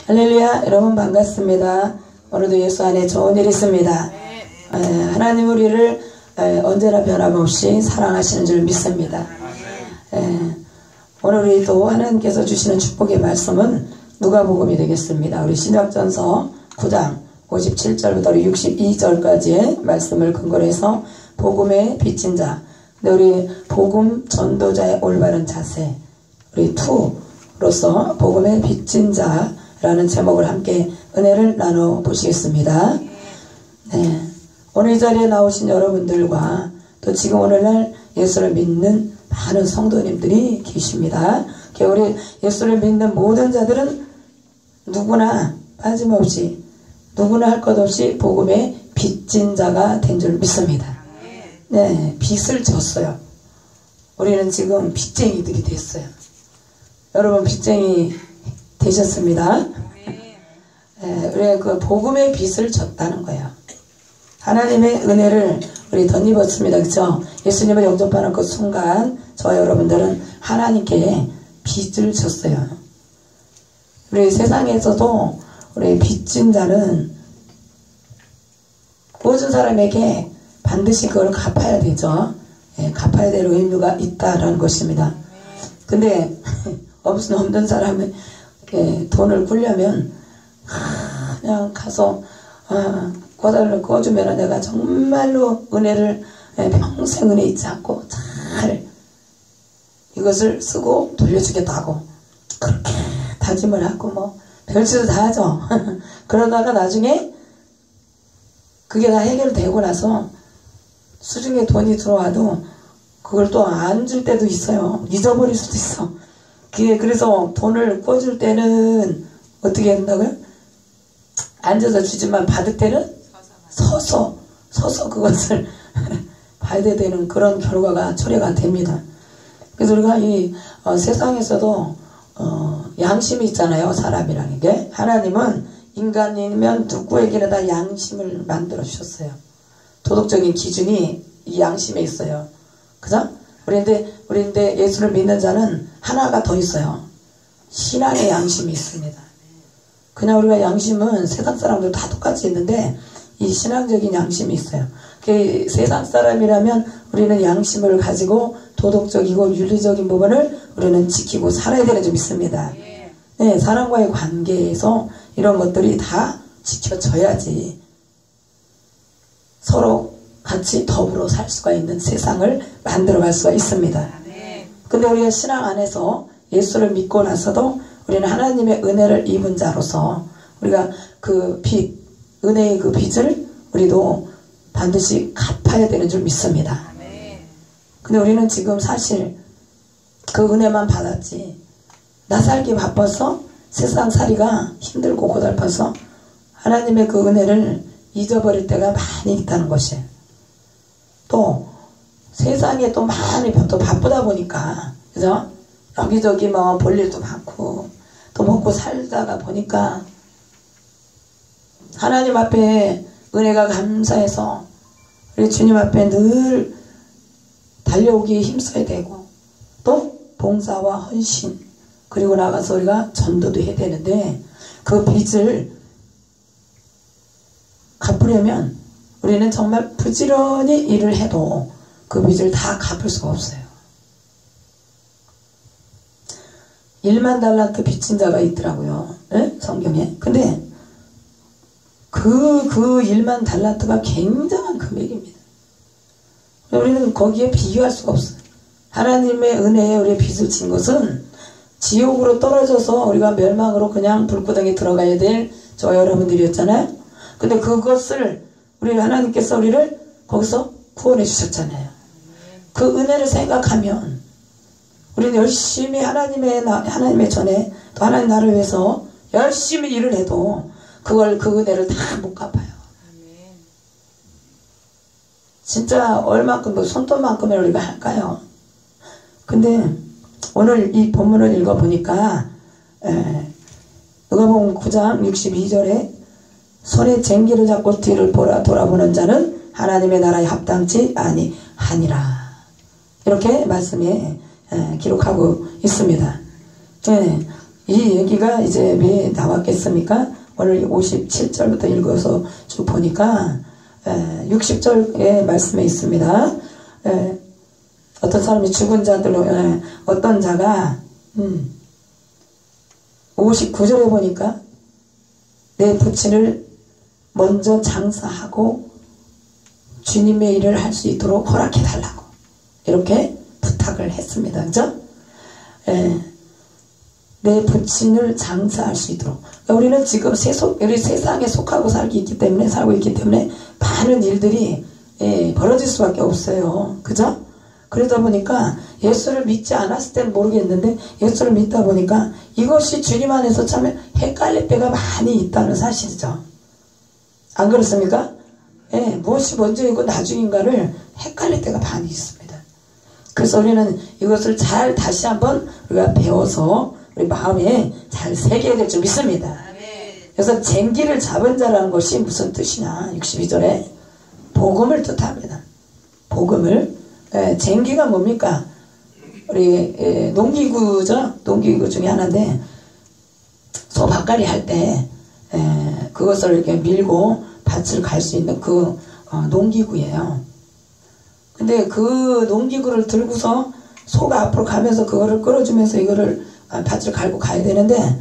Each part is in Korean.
할렐루야. 여러분 반갑습니다. 오늘도 예수 안에 좋은 일이 있습니다. 하나님 우리를 언제나 변함없이 사랑하시는 줄 믿습니다. 오늘 우리 또 하나님께서 주시는 축복의 말씀은 누가복음이 되겠습니다. 우리 신약전서 9장 57절부터 62절까지의 말씀을 근거로 해서 복음의 빚진 자, 우리 복음 전도자의 올바른 자세, 우리 2로서 복음의 빚진 자라는 제목을 함께 은혜를 나눠보시겠습니다. 오늘 이 자리에 나오신 여러분들과 또 지금 오늘날 예수를 믿는 많은 성도님들이 계십니다. 우리 예수를 믿는 모든 자들은 누구나 빠짐없이 누구나 할 것 없이 복음의 빚진 자가 된 줄 믿습니다. 빚을 졌어요. 우리는 지금 빚쟁이들이 됐어요. 여러분 빚쟁이 되셨습니다. 우리가 그 복음의 빚을 졌다는 거예요. 하나님의 은혜를 우리 덧입었습니다. 그렇죠? 예수님을 영접하는 그 순간 저와 여러분들은 하나님께 빚을 졌어요. 우리 세상에서도 우리 빚진 자는 모든 사람에게 반드시 그걸 갚아야 되죠. 갚아야 될 의무가 있다라는 것입니다. 근데 없는 사람은 돈을 굴려면 그냥 가서 고다를 꺼주면 내가 정말로 은혜를 평생 은혜 잊지 않고 잘 이것을 쓰고 돌려주겠다고 그렇게 다짐을 하고 뭐 별짓을 다 하죠. 그러다가 나중에 그게 다 해결되고 나서 수중에 돈이 들어와도 그걸 또 안 줄 때도 있어요. 잊어버릴 수도 있어. 그래서 돈을 꿔줄 때는 어떻게 한다고요? 앉아서 주지만 받을 때는 서서 그것을 봐야 되는 그런 결과가 초래가 됩니다. 그래서 우리가 이 세상에서도 양심이 있잖아요. 사람이라는 게. 하나님은 인간이면 누구에게나 다 양심을 만들어 주셨어요. 도덕적인 기준이 이 양심에 있어요. 그죠? 우리인데 예수를 믿는 자는 하나가 더 있어요. 신앙의 양심이 있습니다. 그냥 우리가 양심은 세상 사람들 다 똑같이 있는데 이 신앙적인 양심이 있어요. 세상 사람이라면 우리는 양심을 가지고 도덕적이고 윤리적인 부분을 우리는 지키고 살아야 되는 줄 믿습니다. 사람과의 관계에서 이런 것들이 다 지켜져야지 서로 같이 더불어 살 수가 있는 세상을 만들어갈 수가 있습니다. 근데 우리가 신앙 안에서 예수를 믿고 나서도 우리는 하나님의 은혜를 입은 자로서 우리가 그 은혜의 그 빚을 우리도 반드시 갚아야 되는 줄 믿습니다. 근데 우리는 지금 사실 그 은혜만 받았지 나 살기 바빠서 세상 살이가 힘들고 고달파서 하나님의 그 은혜를 잊어버릴 때가 많이 있다는 것이에요. 또 세상에 또 많이 또 바쁘다 보니까 그죠? 여기저기 뭐 볼 일도 많고 또 먹고 살다가 보니까 하나님 앞에 은혜가 감사해서 우리 주님 앞에 늘 달려오기에 힘써야 되고 또 봉사와 헌신 그리고 나가서 우리가 전도도 해야 되는데 그 빚을 갚으려면 우리는 정말 부지런히 일을 해도 그 빚을 다 갚을 수가 없어요. 1만 달란트 빚진 자가 있더라고요. 성경에. 근데 그 1만 달란트가 굉장한 금액입니다. 우리는 거기에 비교할 수가 없어요. 하나님의 은혜에 우리의 빚을 진 것은 지옥으로 떨어져서 우리가 멸망으로 그냥 불구덩이에 들어가야 될 저 여러분들이었잖아요. 근데 그것을 우리 하나님께서 우리를 거기서 구원해 주셨잖아요. 그 은혜를 생각하면 우리는 열심히 하나님의 전에 또 하나님 나를 위해서 열심히 일을 해도 그 은혜를 다 못 갚아요. 진짜 얼마큼 손돈만큼을 우리가 할까요? 근데 오늘 이 본문을 읽어보니까 누가복음 9장 62절에 손에 쟁기를 잡고 뒤를 돌아보는 자는 하나님의 나라에 합당치 아니하니라 이렇게 말씀에 기록하고 있습니다. 이 얘기가 이제 왜 나왔겠습니까? 오늘 57절부터 읽어서 쭉 보니까 60절의 말씀에 있습니다. 어떤 사람이 죽은 자들로 어떤 자가 59절에 보니까 내 부친을 먼저 장사하고 주님의 일을 할 수 있도록 허락해 달라고 이렇게 부탁을 했습니다. 그죠? 내 부친을 장사할 수 있도록. 그러니까 우리는 지금 우리 세상에 속하고 살고 있기 때문에 많은 일들이 벌어질 수밖에 없어요. 그죠? 그러다 보니까 예수를 믿지 않았을 때는 모르겠는데 예수를 믿다 보니까 이것이 주님 안에서 참 헷갈릴 때가 많이 있다는 사실이죠. 안 그렇습니까? 무엇이 먼저이고 나중인가를 헷갈릴 때가 많이 있습니다. 그래서 우리는 이것을 잘 다시 한번 우리가 배워서 우리 마음에 잘 새겨야 될 줄 믿습니다. 그래서 쟁기를 잡은 자라는 것이 무슨 뜻이냐? 62절에 복음을 뜻합니다. 복음을. 쟁기가 뭡니까? 우리 농기구죠? 농기구 중에 하나인데 소 밭갈이 할 때 그것을 이렇게 밀고 밭을 갈 수 있는 그 농기구예요. 근데 그 농기구를 들고서 소가 앞으로 가면서 그거를 끌어주면서 이거를 밭을 갈고 가야 되는데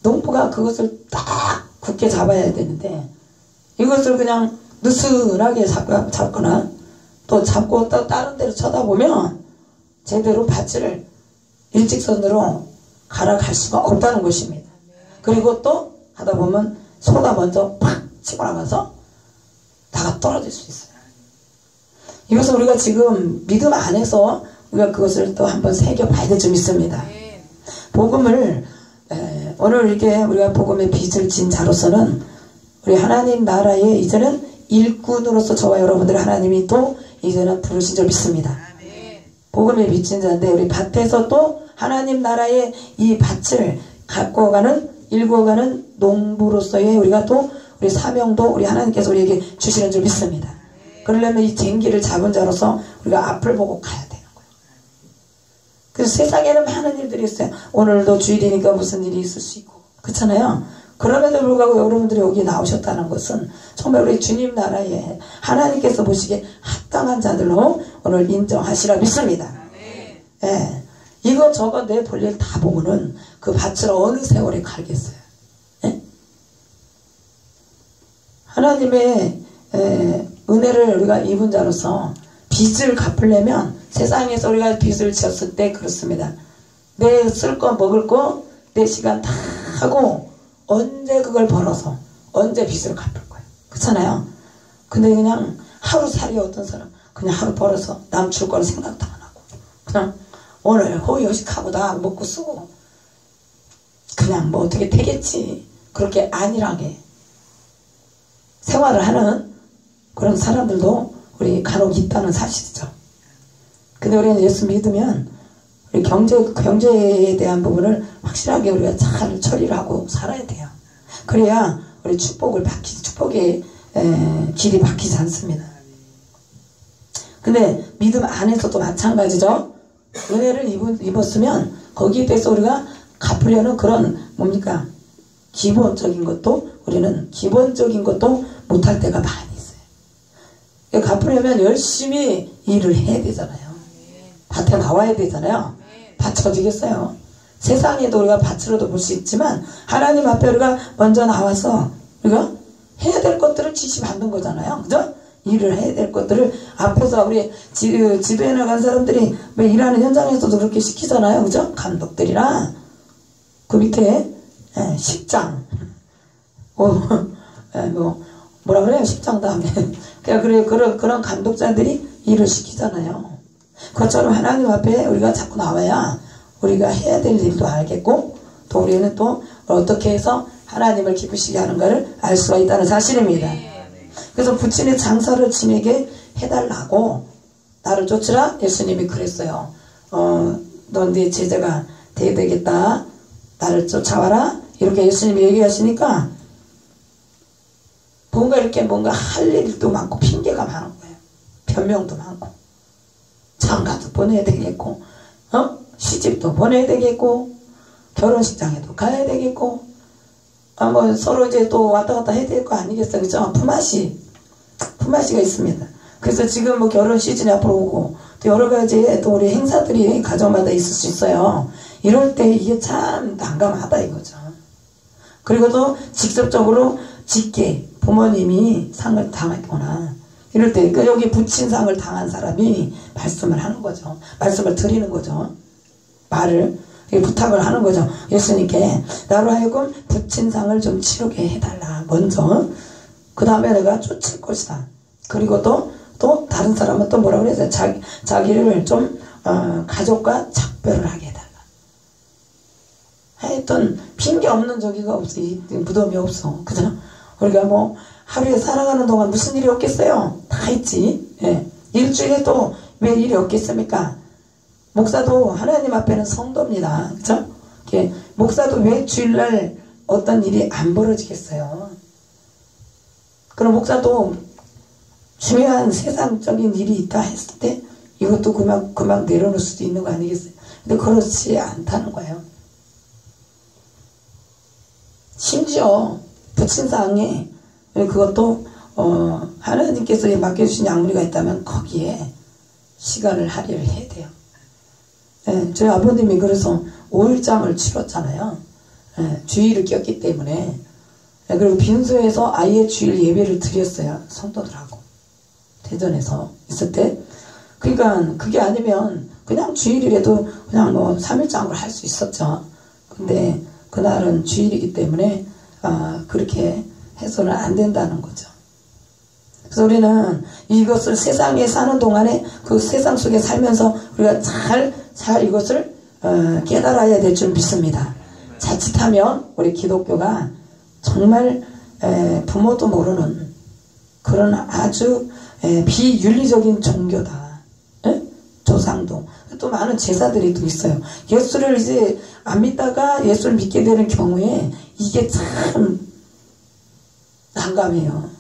농부가 그것을 딱 굳게 잡아야 되는데 이것을 그냥 느슨하게 잡거나 또 잡고 또 다른 데로 쳐다보면 제대로 밭을 일직선으로 갈아갈 수가 없다는 것입니다. 그리고 또 하다 보면 소가 먼저 팍 치고 나가서 나가 떨어질 수 있어요. 이것은 우리가 지금 믿음 안에서 우리가 그것을 또 한번 새겨봐야 될 줄 믿습니다. 복음을 오늘 이렇게 우리가 복음의 빚을 진 자로서는 우리 하나님 나라에 이제는 일꾼으로서 저와 여러분들 하나님이 또 이제는 부르신 줄 믿습니다. 복음의 빚진 자인데 우리 밭에서 또 하나님 나라의 이 밭을 갖고 가는 일궈가는 농부로서의 우리가 또 우리 사명도 우리 하나님께서 우리에게 주시는 줄 믿습니다. 그러려면 이 쟁기를 잡은 자로서 우리가 앞을 보고 가야 되는 거예요. 그래서 세상에는 많은 일들이 있어요. 오늘도 주일이니까 무슨 일이 있을 수 있고 그렇잖아요. 그럼에도 불구하고 여러분들이 여기 나오셨다는 것은 정말 우리 주님 나라에 하나님께서 보시기에 합당한 자들로 오늘 인정하시라 믿습니다. 이거 저거 내 볼일 다 보고는 그 밭을 어느 세월에 갈겠어요. 하나님의 은혜를 우리가 입은 자로서 빚을 갚으려면 세상에서 우리가 빚을 졌을 때 그렇습니다. 내 쓸 거 먹을 거 내 시간 다 하고 언제 그걸 벌어서 언제 빚을 갚을 거예요. 그렇잖아요. 근데 그냥 하루살이 어떤 사람 그냥 하루 벌어서 남 줄 거는 생각도 안 하고 그냥 오늘 호의호식하고 다 먹고 쓰고 그냥 뭐 어떻게 되겠지 그렇게 안일하게 생활을 하는 그런 사람들도 우리 간혹 있다는 사실이죠. 근데 우리는 예수 믿으면 우리 경제에 대한 부분을 확실하게 우리가 잘 처리를 하고 살아야 돼요. 그래야 우리 축복의 길이 막히지 않습니다. 근데 믿음 안에서도 마찬가지죠. 은혜를 입었으면 거기에 대해서 우리가 갚으려는 그런 뭡니까? 기본적인 것도 우리는 기본적인 것도 못할 때가 많이 있어요. 갚으려면 열심히 일을 해야 되잖아요. 밭에 나와야 되잖아요. 밭이 어디겠어요? 세상에도 우리가 밭으로도 볼 수 있지만 하나님 앞에 우리가 먼저 나와서 우리가 해야 될 것들을 지시받는 거잖아요. 그죠? 일을 해야 될 것들을 앞에서 우리 지도에 나간 사람들이 왜 일하는 현장에서도 그렇게 시키잖아요. 그죠? 감독들이나 그 밑에 식장 뭐라 그래요? 식장 다음에 그런 감독자들이 일을 시키잖아요. 그것처럼 하나님 앞에 우리가 자꾸 나와야 우리가 해야 될 일도 알겠고 또 우리는 또 어떻게 해서 하나님을 기쁘시게 하는가를 알 수가 있다는 사실입니다. 그래서 부친의 장사를 짐에게 해달라고 나를 쫓으라 예수님이 그랬어요. 넌 네 제자가 돼야 되겠다. 나를 쫓아와라. 이렇게 예수님이 얘기하시니까 뭔가 할 일도 많고 핑계가 많은 거예요. 변명도 많고 장가도 보내야 되겠고 시집도 보내야 되겠고 결혼식장에도 가야 되겠고, 뭐 서로 이제 또 왔다 갔다 해야 될 거 아니겠어요? 그죠? 품앗이가 있습니다. 그래서 지금 뭐 결혼 시즌이 앞으로 오고, 또 여러 가지 또 우리 행사들이 가정마다 있을 수 있어요. 이럴 때 이게 참 난감하다 이거죠. 그리고 또 직접적으로 직계, 부모님이 상을 당했거나, 이럴 때 여기 부친 상을 당한 사람이 말씀을 하는 거죠. 말씀을 드리는 거죠. 말을 부탁을 하는 거죠. 예수님께 나로 하여금 부친 상을 좀 치르게 해달라. 먼저. 그 다음에 내가 쫓을 것이다. 그리고 또 다른 사람은 또 뭐라 그랬어요? 자기를 좀 가족과 작별을 하게 해달라. 하여튼 핑계 없는 저기가 없어. 무덤이 없어. 그죠? 우리가 뭐 하루에 살아가는 동안 무슨 일이 없겠어요? 다 있지. 예. 일주일에 또 왜 일이 없겠습니까? 목사도 하나님 앞에는 성도입니다. 그죠? 목사도 왜 주일날 어떤 일이 안 벌어지겠어요? 그럼 목사도 중요한 세상적인 일이 있다 했을 때 이것도 그만 내려놓을 수도 있는 거 아니겠어요? 근데 그렇지 않다는 거예요. 심지어 부친상에 그것도 하나님께서 맡겨주신 양무리가 있다면 거기에 시간을 할애를 해야 돼요. 예, 저희 아버님이 그래서 5일장을 치렀잖아요. 예, 주일을 꼈기 때문에. 예, 그리고 빈소에서 아예 주일 예배를 드렸어요. 성도들하고. 대전에서 있을 때. 그러니까 그게 아니면 그냥 주일이라도 그냥 뭐 3일장을 할 수 있었죠. 근데 그날은 주일이기 때문에 그렇게 해서는 안 된다는 거죠. 그래서 우리는 이것을 세상에 사는 동안에 그 세상 속에 살면서 우리가 잘 이것을 깨달아야 될 줄 믿습니다. 자칫하면 우리 기독교가 정말 부모도 모르는 그런 아주 비윤리적인 종교다. 에? 조상도 또 많은 제사들이 또 있어요. 예수를 이제 안 믿다가 예수를 믿게 되는 경우에 이게 참 난감해요.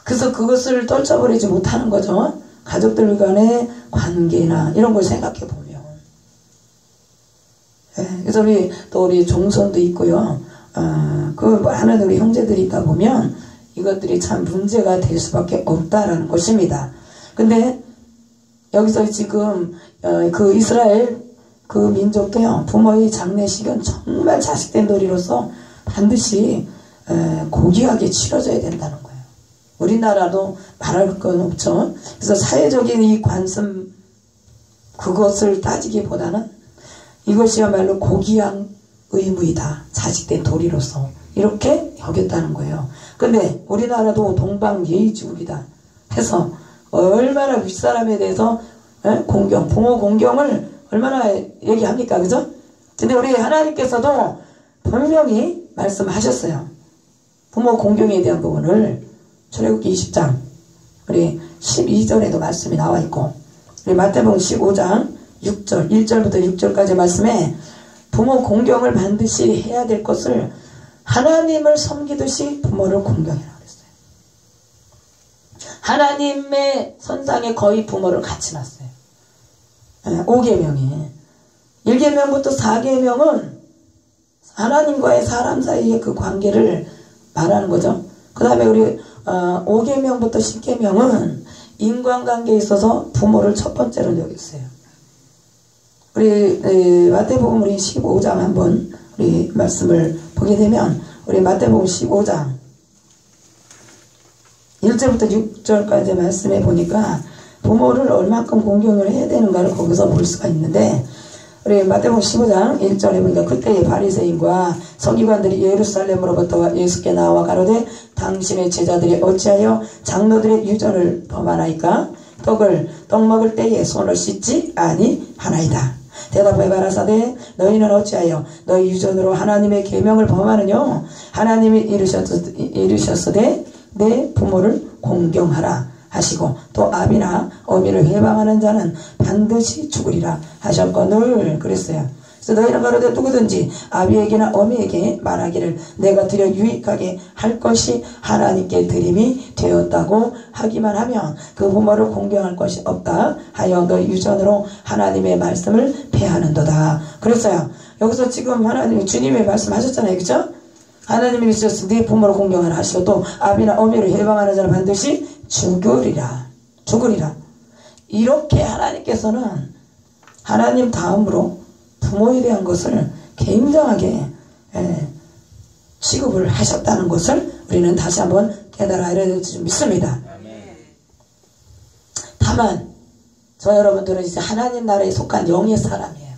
그래서 그것을 떨쳐버리지 못하는 거죠. 가족들 간의 관계나 이런 걸 생각해 보면. 그래서 우리 종손도 있고요. 그 많은 우리 형제들이 있다 보면 이것들이 참 문제가 될 수밖에 없다라는 것입니다. 근데 여기서 지금 그 이스라엘 그 민족도요. 부모의 장례식은 정말 자식된 도리로서 반드시 고귀하게 치러져야 된다는 거예요. 우리나라도 말할 건 없죠. 그래서 사회적인 이 관습 그것을 따지기보다는 이것이야말로 고귀한 의무이다. 자식된 도리로서 이렇게 여겼다는 거예요. 근데 우리나라도 동방예의지국이다 해서 얼마나 윗사람에 대해서 공경, 부모 공경을 얼마나 얘기합니까? 그죠? 근데 우리 하나님께서도 분명히 말씀하셨어요. 부모 공경에 대한 부분을 출애굽기 20장 우리 12절에도 말씀이 나와 있고 우리 마태복음 15장 6절 1절부터 6절까지 말씀에 부모 공경을 반드시 해야 될 것을 하나님을 섬기듯이 부모를 공경해라 그랬어요. 하나님의 선상에 거의 부모를 같이 놨어요. 5계명이 1계명부터 4계명은 하나님과의 사람 사이의 그 관계를 말하는 거죠. 그 다음에 우리 5계명부터 10계명은 인간관계에 있어서 부모를 첫 번째로 여겼어요. 우리 마태복음 우리 15장 한번 우리 말씀을 보게 되면 우리 마태복음 15장 1절부터 6절까지 말씀해 보니까 부모를 얼마큼 공경을 해야 되는가를 거기서 볼 수가 있는데 우리 마태복음 15장 1절에 보니까 그때의 바리새인과 서기관들이 예루살렘으로부터 예수께 나와 가로되 당신의 제자들이 어찌하여 장로들의 유전을 범하나이까? 떡 먹을 때에 손을 씻지 아니하나이다. 대답해 가라사대 너희는 어찌하여 너희 유전으로 하나님의 계명을 범하느냐? 하나님이 이르셨으되 내 부모를 공경하라 하시고 또 아비나 어미를 회방하는 자는 반드시 죽으리라 하셨거늘 그랬어요. 그래서 너희는 가로되 누구든지 아비에게나 어미에게 말하기를 내가 드려 유익하게 할 것이 하나님께 드림이 되었다고 하기만 하면 그 부모를 공경할 것이 없다 하여 너희 유전으로 하나님의 말씀을 폐하는도다. 그랬어요. 여기서 지금 하나님이 주님이 말씀하셨잖아요. 그죠? 하나님이 있어서 네 부모를 공경하라 하시고 아비나 어미를 해방하는 자는 반드시 죽으리라. 이렇게 하나님께서는 하나님 다음으로 부모에 대한 것을 굉장하게 취급을 하셨다는 것을 우리는 다시 한번 깨달아야 될 줄 믿습니다. 다만 저 여러분들은 이제 하나님 나라에 속한 영의 사람이에요.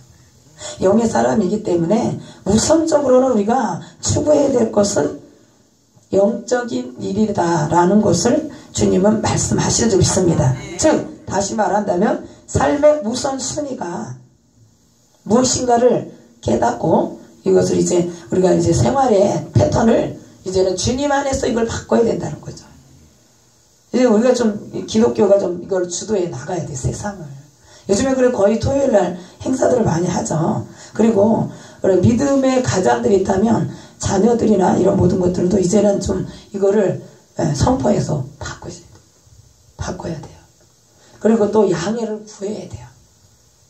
영의 사람이기 때문에 우선적으로는 우리가 추구해야 될 것은 영적인 일이다라는 것을 주님은 말씀하실 줄 믿습니다. 즉 다시 말한다면 삶의 우선순위가 무엇인가를 깨닫고 이것을 이제 우리가 이제 생활의 패턴을 이제는 주님 안에서 이걸 바꿔야 된다는 거죠. 이제 우리가 좀 기독교가 좀 이걸 주도해 나가야 돼, 세상을. 요즘에 그래 거의 토요일날 행사들을 많이 하죠. 그리고 믿음의 가장들이 있다면 자녀들이나 이런 모든 것들도 이제는 좀 이거를 선포해서 바꿔야 돼요. 그리고 또 양해를 구해야 돼요.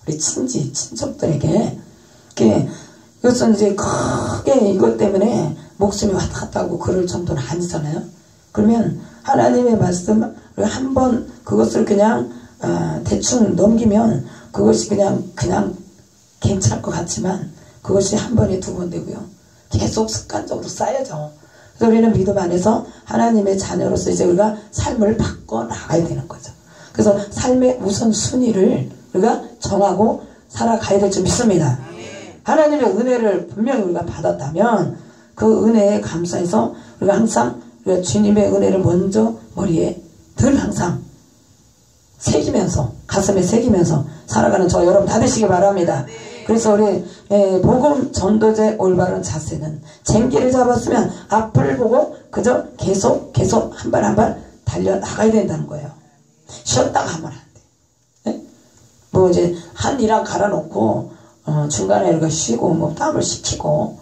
우리 친척들에게. 이것은 이제 크게 이것 때문에 목숨이 왔다 갔다 하고 그럴 정도는 아니잖아요. 그러면 하나님의 말씀을 한번 그것을 그냥 대충 넘기면 그것이 그냥 괜찮을 것 같지만 그것이 한 번에 두 번 되고요. 계속 습관적으로 쌓여져. 그래서 우리는 믿음 안에서 하나님의 자녀로서 이제 우리가 삶을 바꿔 나가야 되는 거죠. 그래서 삶의 우선순위를 우리가 정하고 살아가야 될 줄 믿습니다. 하나님의 은혜를 분명히 우리가 받았다면 그 은혜에 감사해서 우리가 항상 우리가 주님의 은혜를 먼저 머리에 늘 항상 새기면서 가슴에 새기면서 살아가는 저 여러분 다 되시기 바랍니다. 그래서 우리 복음 전도자의 올바른 자세는 쟁기를 잡았으면 앞을 보고 그저 계속 한 발 한 발 달려나가야 된다는 거예요. 쉬었다가 하면 안 돼. 네? 뭐 이제 한 일랑 갈아놓고 중간에 우리가 쉬고 뭐 땀을 식히고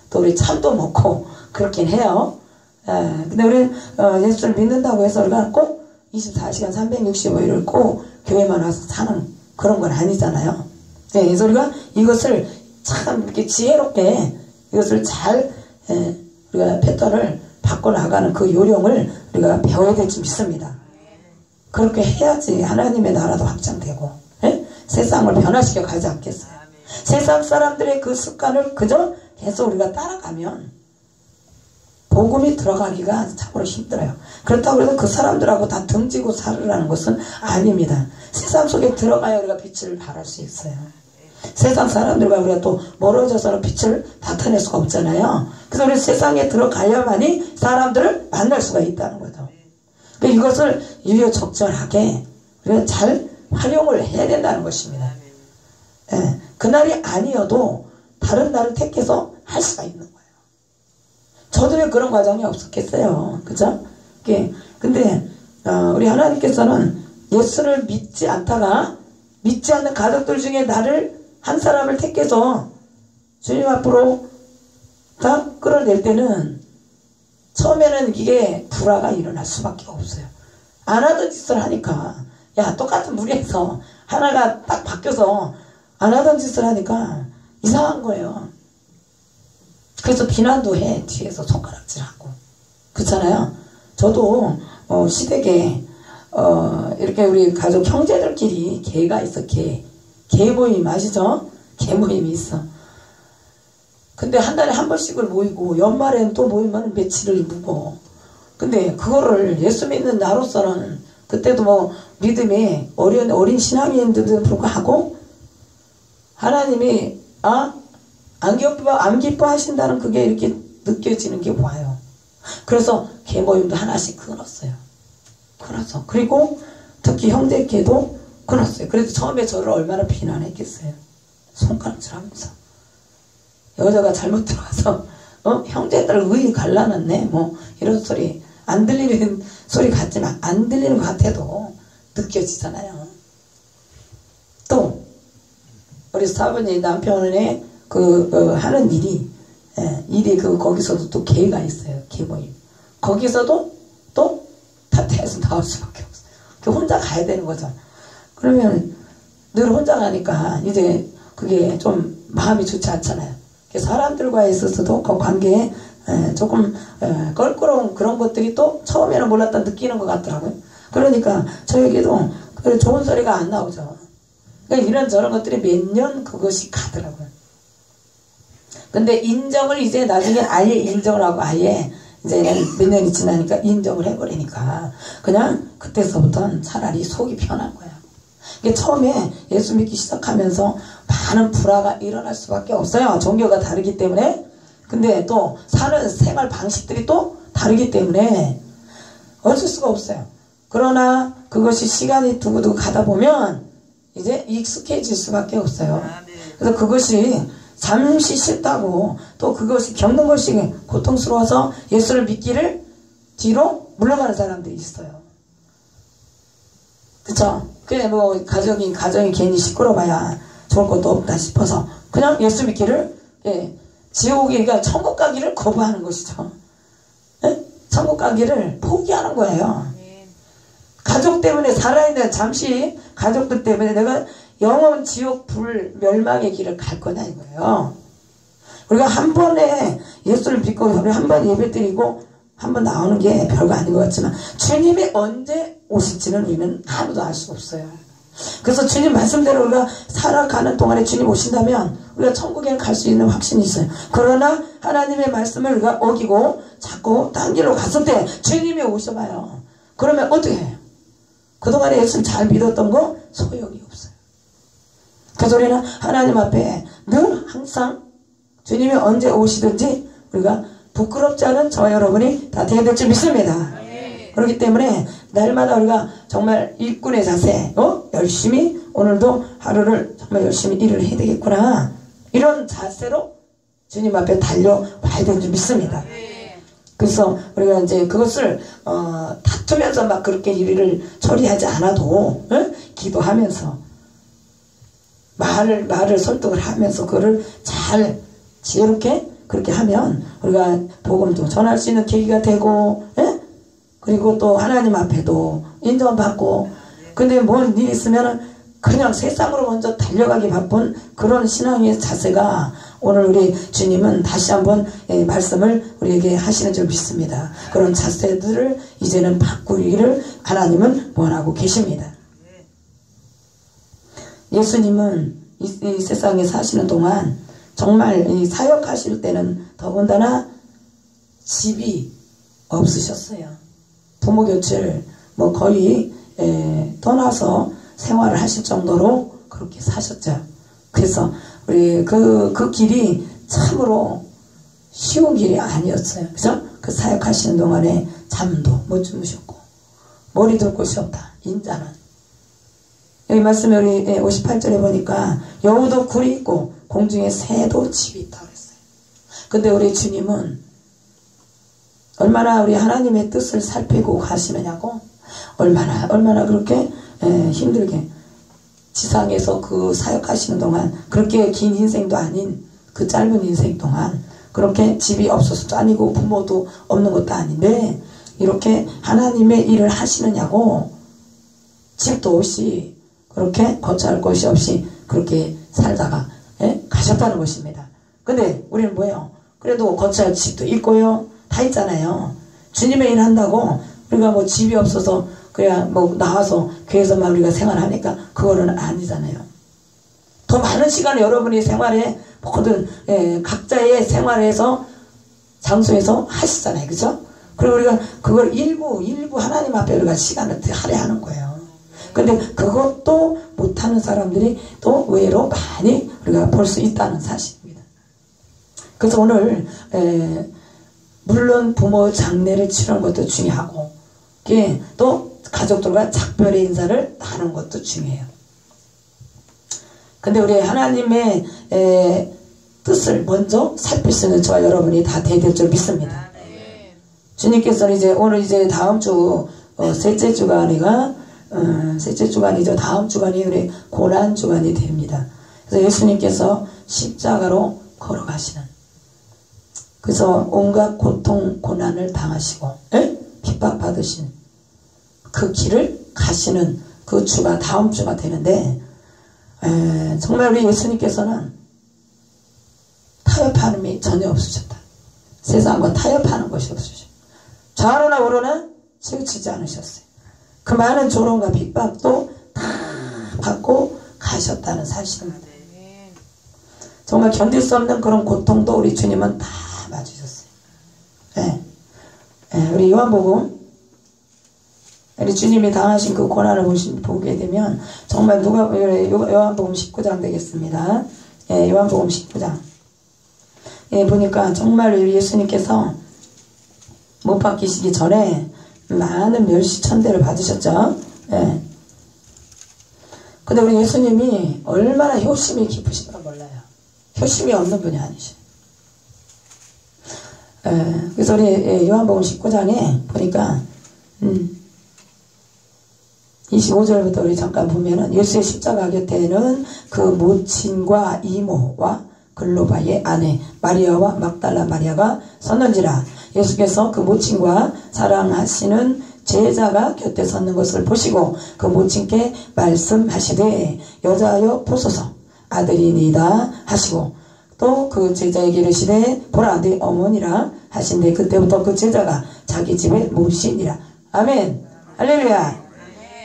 또 우리 참도 먹고 그렇긴 해요. 근데 우리는 예수를 믿는다고 해서 우리가 꼭 24시간 365일을 꼭 교회만 와서 사는 그런 건 아니잖아요. 네, 그래서 우리가 이것을 참 이렇게 지혜롭게 이것을 잘 우리가 패턴을 바꿔나가는 그 요령을 우리가 배워야 될 줄 믿습니다. 그렇게 해야지 하나님의 나라도 확장되고 세상을 변화시켜 가지 않겠어요. 세상 사람들의 그 습관을 그저 계속 우리가 따라가면 복음이 들어가기가 참으로 힘들어요. 그렇다고 해서 그 사람들하고 다 등지고 살으라는 것은 아닙니다. 세상 속에 들어가야 우리가 빛을 발할 수 있어요. 세상 사람들과 우리가 또 멀어져서는 빛을 나타낼 수가 없잖아요. 그래서 우리 세상에 들어가야만이 사람들을 만날 수가 있다는 거죠. 이것을 유효적절하게 우리가 잘 활용을 해야 된다는 것입니다. 그날이 아니어도 다른 날을 택해서 할 수가 있는 거예요. 저도 왜 그런 과정이 없었겠어요. 그죠? 근데 우리 하나님께서는 예수를 믿지 않다가 믿지 않는 가족들 중에 나를 한 사람을 택해서 주님 앞으로 다 끌어낼 때는 처음에는 이게 불화가 일어날 수밖에 없어요. 안 하던 짓을 하니까 똑같은 무리에서 하나가 딱 바뀌어서 안 하던 짓을 하니까 이상한 거예요. 그래서 비난도 해. 뒤에서 손가락질하고 그렇잖아요. 저도 시댁에 이렇게 우리 가족 형제들끼리 개가 있어. 개 모임 아시죠? 개 모임이 있어. 근데 한 달에 한 번씩을 모이고 연말엔 또 모이면 며칠을 묵고. 근데 그거를 예수 믿는 나로서는 그때도 뭐 믿음이 어린 신앙인들도 불구하고 하나님이 안 기뻐하신다는 그게 이렇게 느껴지는 게 와요. 그래서 개 모임도 하나씩 끊었어요. 그리고 특히 형제께도 끊었어요. 그래서 처음에 저를 얼마나 비난했겠어요. 손가락질하면서 여자가 잘못 들어가서 형제들 의의 갈라놨네 뭐 이런 소리 안 들리는 소리 같지만 안 들리는 것 같아도 느껴지잖아요. 또 우리 사부님 남편의 하는 일이 거기서도 또 개가 있어요. 개 모임. 거기서도 또 탓해서 나올 수밖에 없어요. 혼자 가야 되는 거죠. 그러면 늘 혼자 가니까 이제 그게 좀 마음이 좋지 않잖아요. 사람들과에 있어서도 그 관계에 조금 껄끄러운 그런 것들이 또 처음에는 몰랐다 느끼는 것 같더라고요. 그러니까 저에게도 좋은 소리가 안 나오죠. 그러니까 이런저런 것들이 몇 년 그것이 가더라고요. 근데 인정을 이제 나중에 아예 인정을 하고 아예 이제는 몇 년이 지나니까 인정을 해버리니까 그냥 그때서부터는 차라리 속이 편한 거야. 이게 처음에 예수 믿기 시작하면서 많은 불화가 일어날 수밖에 없어요. 종교가 다르기 때문에. 근데 또 사는 생활 방식들이 또 다르기 때문에 어쩔 수가 없어요. 그러나 그것이 시간이 두고두고 가다 보면 이제 익숙해질 수밖에 없어요. 그래서 그것이 잠시 싫다고 또 그것이 겪는 것이 고통스러워서 예수를 믿기를 뒤로 물러가는 사람들이 있어요. 그쵸? 그래 뭐 가정이 괜히 시끄러워봐야 좋을 것도 없다 싶어서 그냥 예수 믿기를 지옥이 그러니까 천국 가기를 거부하는 것이죠. 예? 천국 가기를 포기하는 거예요. 가족 때문에 살아있는 잠시 가족들 때문에 내가 영원 지옥 불 멸망의 길을 갈 거냐 이거예요. 우리가 한 번에 예수를 믿고 한 번 예배 드리고 한 번 나오는 게 별거 아닌 것 같지만 주님이 언제 오실지는 우리는 아무도 알 수 없어요. 그래서 주님 말씀대로 우리가 살아가는 동안에 주님 오신다면 우리가 천국에 갈 수 있는 확신이 있어요. 그러나 하나님의 말씀을 우리가 어기고 자꾸 딴 길로 갔을 때 주님이 오셔봐요. 그러면 어떻게 해요? 그동안에 예수를 잘 믿었던 거 소용이 없어요. 그래서 우리는 하나님 앞에 늘 항상 주님이 언제 오시든지 우리가 부끄럽지 않은 저와 여러분이 다 되어야 될 줄 믿습니다. 그렇기 때문에 날마다 우리가 정말 일꾼의 자세, 열심히 오늘도 하루를 정말 열심히 일을 해야 되겠구나. 이런 자세로 주님 앞에 달려와야 되는 줄 믿습니다. 그래서 우리가 이제 그것을 다투면서 막 그렇게 일을 처리하지 않아도 기도하면서 말을 설득을 하면서 그거를 잘 지혜롭게 그렇게 하면 우리가 복음도 전할 수 있는 계기가 되고 그리고 또 하나님 앞에도 인정받고 근데 뭔 일이 있으면 그냥 세상으로 먼저 달려가기 바쁜 그런 신앙의 자세가 오늘 우리 주님은 다시 한번 말씀을 우리에게 하시는 줄 믿습니다. 그런 자세들을 이제는 바꾸기를 하나님은 원하고 계십니다. 예수님은 이 세상에 사시는 동안 정말 이 사역하실 때는 더군다나 집이 없으셨어요. 부모 곁을 뭐 거의 떠나서 생활을 하실 정도로 그렇게 사셨죠. 그래서 우리 그 길이 참으로 쉬운 길이 아니었어요. 그죠? 그 사역하시는 동안에 잠도 못 주무셨고 머리 둘 곳이 없다. 인자는 여기 말씀에 우리 58절에 보니까 여우도 굴이 있고 공중에 새도 집이 있다 그랬어요. 근데 우리 주님은 얼마나 우리 하나님의 뜻을 살피고 가시느냐고 얼마나 그렇게 힘들게 지상에서 그 사역하시는 동안 그렇게 긴 인생도 아닌 그 짧은 인생 동안 그렇게 집이 없어서 짜니고 부모도 없는 것도 아닌데 이렇게 하나님의 일을 하시느냐고 집도 없이 그렇게 거처할 곳이 없이 그렇게 살다가 가셨다는 것입니다. 근데 우리는 뭐예요? 그래도 거처할 집도 있고요. 다 있잖아요. 주님의 일 한다고 우리가 뭐 집이 없어서 그냥 뭐 나와서 교회에서만 우리가 생활하니까 그거는 아니잖아요. 더 많은 시간을 여러분이 생활에 모든 각자의 생활에서 장소에서 하시잖아요. 그죠? 그리고 우리가 그걸 일부 하나님 앞에 우리가 시간을 할애하는 거예요. 근데 그것도 못하는 사람들이 또 의외로 많이 우리가 볼 수 있다는 사실입니다. 그래서 오늘 물론 부모 장례를 치르는 것도 중요하고 또 가족들과 작별의 인사를 나누는 것도 중요해요. 근데 우리 하나님의 뜻을 먼저 살피시는 저와 여러분이 다 되될 줄 믿습니다. 주님께서는 이제 오늘 이제 다음 주 셋째 주간이가 셋째 주간이죠. 다음 주간이 우리 고난 주간이 됩니다. 그래서 예수님께서 십자가로 걸어가시는 그래서 온갖 고통 고난을 당하시고 핍박받으신 그 길을 가시는 그 주가 다음 주가 되는데 정말 우리 예수님께서는 타협함이 전혀 없으셨다. 세상과 타협하는 것이 없으셨다. 좌로나 우로나 치우치지 않으셨어요. 그 많은 조롱과 핍박도 다 받고 가셨다는 사실입니다. 정말 견딜 수 없는 그런 고통도 우리 주님은 다 맞으셨어요. 네. 네, 우리 요한복음, 우리 주님이 당하신 그 고난을 보게 되면 정말 요한복음 19장 되겠습니다. 예, 요한복음 19장. 예, 보니까 정말 예수님께서 못 박히시기 전에 많은 멸시천대를 받으셨죠. 예. 근데 우리 예수님이 얼마나 효심이 깊으신가 몰라요. 효심이 없는 분이 아니시죠. 예, 그래서 우리 요한복음 19장에 보니까 25절부터 우리 잠깐 보면은 예수의 십자가 곁에는 그 모친과 이모와 글로바의 아내 마리아와 막달라 마리아가 섰는지라. 예수께서 그 모친과 사랑하시는 제자가 곁에 섰는 것을 보시고 그 모친께 말씀하시되 여자여 보소서 아들이니이다 하시고 또 그 제자에게 이르시되 보라 네 어머니라 하신데 그때부터 그 제자가 자기 집에 모시니라. 아멘. 할렐루야.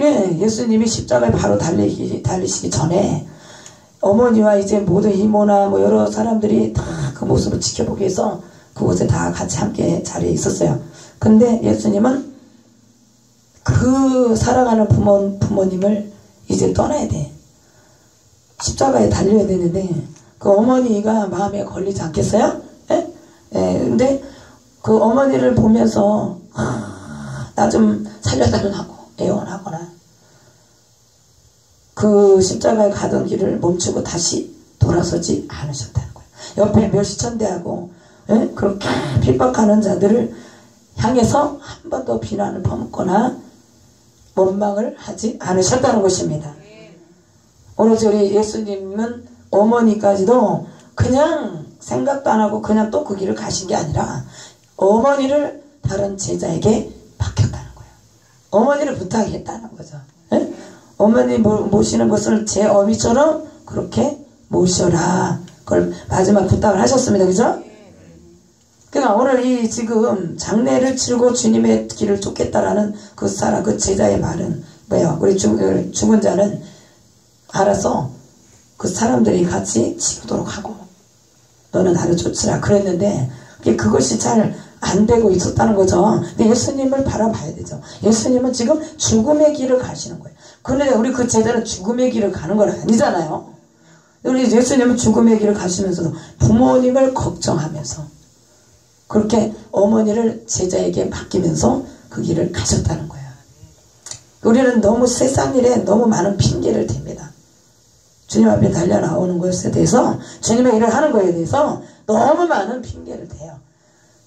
네, 예수님이 십자가에 바로 달리시기 전에 어머니와 이제 모두 이모나 뭐 여러 사람들이 다 그 모습을 지켜보기 위해서 그곳에 다 같이 함께 자리에 있었어요. 근데 예수님은 그 사랑하는 부모님을 이제 떠나야 돼. 십자가에 달려야 되는데 그 어머니가 마음에 걸리지 않겠어요? 예? 예, 근데 그 어머니를 보면서 나 좀 살려달라고 애원하거나 그 십자가에 가던 길을 멈추고 다시 돌아서지 않으셨다는 거예요. 옆에 멸시천대하고 예? 그렇게 핍박하는 자들을 향해서 한 번도 비난을 퍼붓거나 원망을 하지 않으셨다는 것입니다. 오늘 우리 예수님은 어머니까지도 그냥 생각도 안 하고 그냥 또 그 길을 가신 게 아니라 어머니를 다른 제자에게 맡겼다는 거예요. 어머니를 부탁했다는 거죠. 예? 어머니 모시는 것을 제 어미처럼 그렇게 모셔라. 그걸 마지막 부탁을 하셨습니다. 그죠? 그러니까 오늘 이 지금 장례를 치르고 주님의 길을 쫓겠다라는 그 사람, 그 제자의 말은 뭐예요? 우리 죽은 자는 알아서 그 사람들이 같이 치우도록 하고 너는 나를 쫓으라 그랬는데 그것이 잘 안 되고 있었다는 거죠. 근데 예수님을 바라봐야 되죠. 예수님은 지금 죽음의 길을 가시는 거예요. 그런데 우리 그 제자는 죽음의 길을 가는 건 아니잖아요. 우리 예수님은 죽음의 길을 가시면서도 부모님을 걱정하면서 그렇게 어머니를 제자에게 맡기면서 그 길을 가셨다는 거예요. 우리는 너무 세상 일에 너무 많은 핑계를 댑니다. 주님 앞에 달려 나오는 것에 대해서 주님의 일을 하는 것에 대해서 너무 많은 핑계를 대요.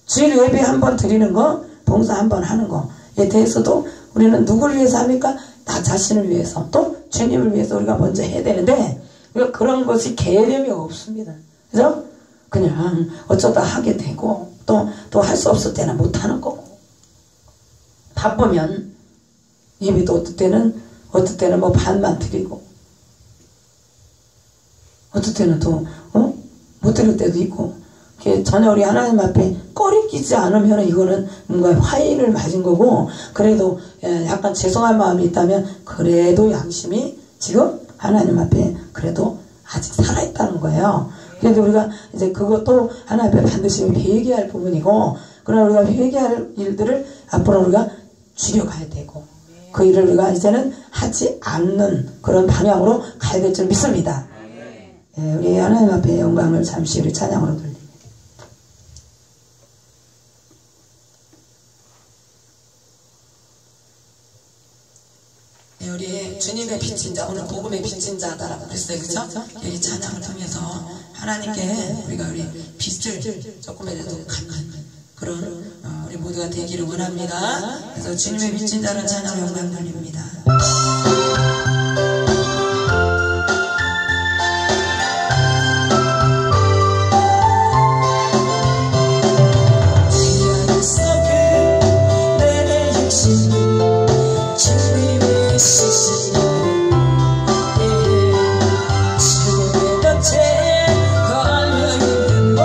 주일 예배 한번 드리는 거, 봉사 한번 하는 거에 대해서도 우리는 누구를 위해서 합니까? 나 자신을 위해서, 또 주님을 위해서 우리가 먼저 해야 되는데 우리가 그런 것이 개념이 없습니다. 그죠? 그냥 어쩌다 하게 되고 또 할 수 없을 때는 못하는 거고 바쁘면 예배도 어떨 때는 뭐 반만 드리고 어떨 때는 또 못 드릴 때도 있고 전혀 우리 하나님 앞에 꺼리끼지 않으면 이거는 뭔가 화인을 맞은 거고 그래도 약간 죄송한 마음이 있다면 그래도 양심이 지금 하나님 앞에 그래도 아직 살아있다는 거예요. 그래도 우리가 이제 그것도 하나님 앞에 반드시 회개할 부분이고 그러나 우리가 회개할 일들을 앞으로 우리가 줄여가야 되고 그 일을 우리가 이제는 하지 않는 그런 방향으로 가야 될 줄 믿습니다. 우리 하나님 앞에 영광을 잠시 우리 찬양으로 돌립니다. 우리 주님의 빚진 자, 오늘 복음의 빚진 자다라고 그랬어요. 그죠? 이 찬양을 통해서 하나님께 우리가 우리 빚을 조금이라도 갚는 그런 우리 모두가 되기를 원합니다. 그래서 주님의 빚진 자는 찬양 영광 돌립니다. 지금의 곁에 걸려있는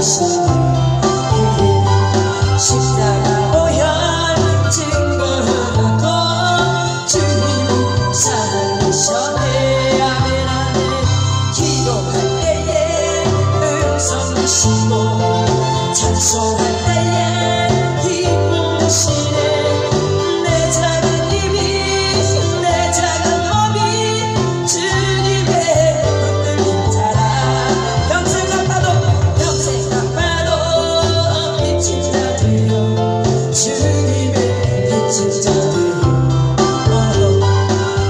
살리시네. 십자가 보혈 증거하고 주님이 살리셨네. 아멘 아멘. 기도할 때에 음성이시고 찬송할 때에 기쁘시네. 내 작은 입이 내 작은 몸이 주님의 붙들린 자라. 평생 아파도 빚진 자들요 주님의 빚진 자들요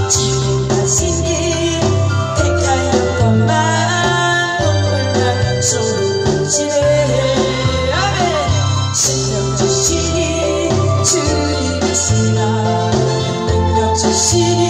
주님 말씀이 택하였건만 눈물날 쏟으시네. 아멘. 신령 주시니 주님이시라. 능력 주시니